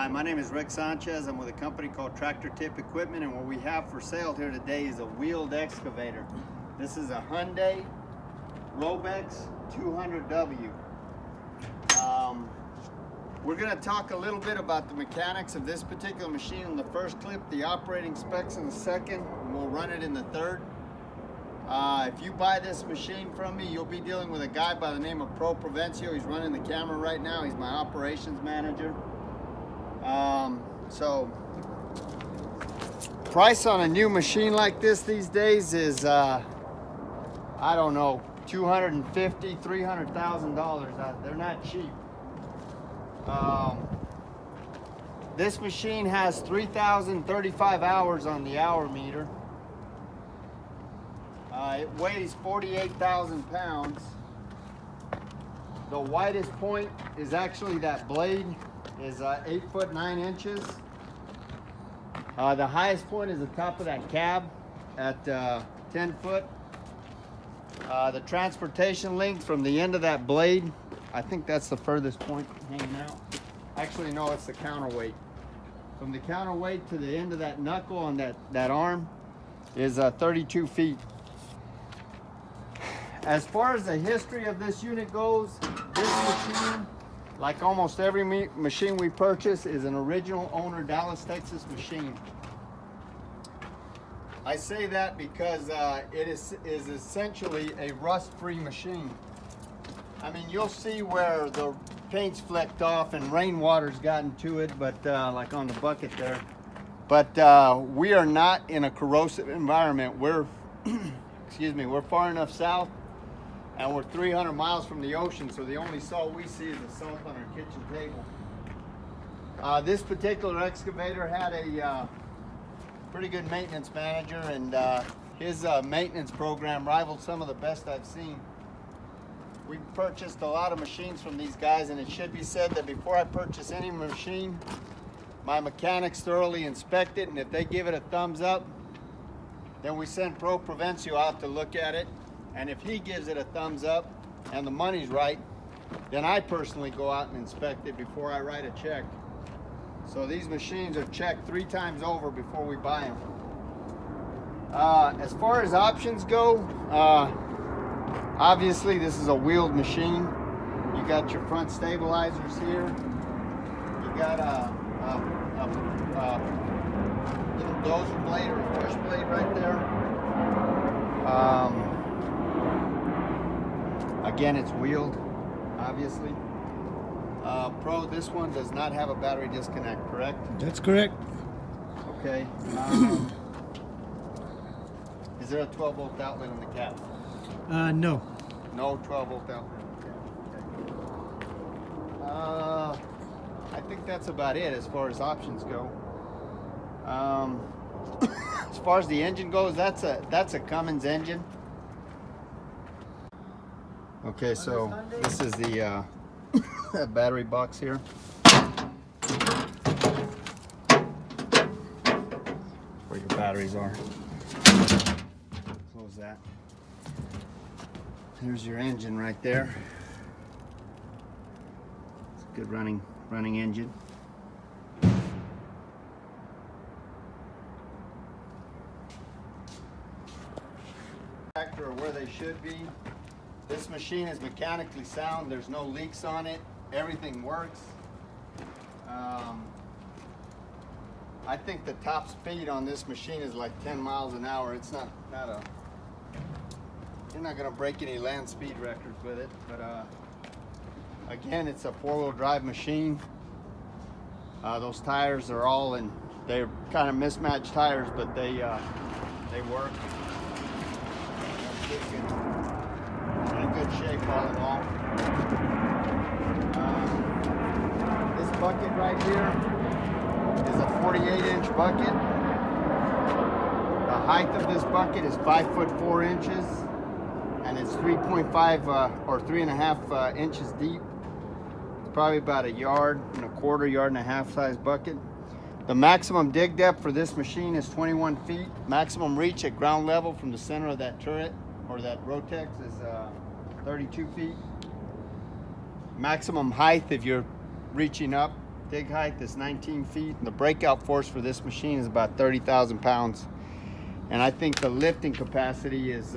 Hi, my name is Rick Sanchez. I'm with a company called Tractor Tip Equipment, and what we have for sale here today is a wheeled excavator. This is a Hyundai Robex 200W. We're going to talk a little bit about the mechanics of this particular machine in the first clip, the operating specs in the second, and we'll run it in the third. If you buy this machine from me, you'll be dealing with a guy by the name of Pro Provencio. He's running the camera right now. He's my operations manager. So price on a new machine like this these days is I don't know, $250,000, $300,000. They're not cheap. This machine has 3,035 hours on the hour meter. It weighs 48,000 pounds. The widest point is actually that blade is 8 foot 9 inches. The highest point is the top of that cab at 10 foot. The transportation length from the end of that blade, I think that's the furthest point hanging out. Actually, no, it's the counterweight. From the counterweight to the end of that knuckle on that arm is 32 feet. As far as the history of this unit goes, this machine, like almost every machine we purchase, is an original owner Dallas, Texas machine. I say that because it is essentially a rust-free machine. I mean, you'll see where the paint's flecked off and rainwater's gotten to it, but like on the bucket there. But we are not in a corrosive environment. We're, excuse me, we're far enough south and we're 300 miles from the ocean, so the only salt we see is the salt on our kitchen table. This particular excavator had a pretty good maintenance manager, and his maintenance program rivaled some of the best I've seen. We've purchased a lot of machines from these guys, and it should be said that before I purchase any machine, my mechanics thoroughly inspect it, and if they give it a thumbs up, then we send Pro Provencio out to look at it. And if he gives it a thumbs up and the money's right, then I personally go out and inspect it before I write a check. So these machines are checked 3 times over before we buy them. As far as options go, obviously this is a wheeled machine. You got your front stabilizers here. You got a little dozer blade or a push blade right there. Again, it's wheeled, obviously. Pro, this one does not have a battery disconnect, correct? That's correct. Okay. Is there a 12-volt outlet in the cab? No. No 12-volt outlet in the cab. I think that's about it as far as options go. As far as the engine goes, that's a Cummins engine. Okay, so this is the battery box here. Where your batteries are. Close that. There's your engine right there. It's a good running engine. Or where they should be. This machine is mechanically sound. There's no leaks on it. Everything works. I think the top speed on this machine is like 10 miles an hour. It's not you're not going to break any land speed records with it. But again, it's a 4-wheel drive machine. Those tires are all in. They're kind of mismatched tires, but they work. In good shape all in all. This bucket right here is a 48-inch bucket. The height of this bucket is 5 foot 4 inches, and it's 3.5 or 3.5 inches deep. It's probably about 1.25 yards, 1.5 size bucket. The maximum dig depth for this machine is 21 feet. Maximum reach at ground level from the center of that turret or that Rotex is 32 feet. Maximum height if you're reaching up Dig height is 19 feet, and the breakout force for this machine is about 30,000 pounds. And I think the lifting capacity is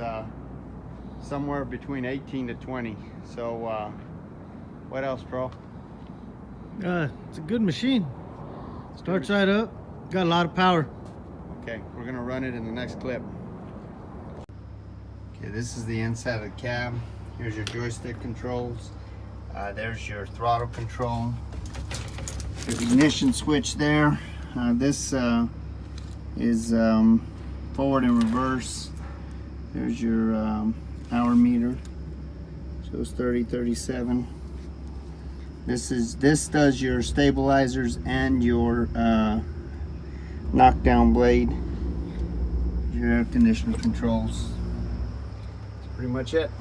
somewhere between 18 to 20. So what else, bro? It's a good machine. Starts right up. Got a lot of power. Okay, we're gonna run it in the next clip. Okay, this is the inside of the cab. Here's your joystick controls. There's your throttle control. There's the ignition switch there. This is forward and reverse. There's your hour meter. Shows 30, 37. This does your stabilizers and your knockdown blade. Your air conditioner controls. That's pretty much it.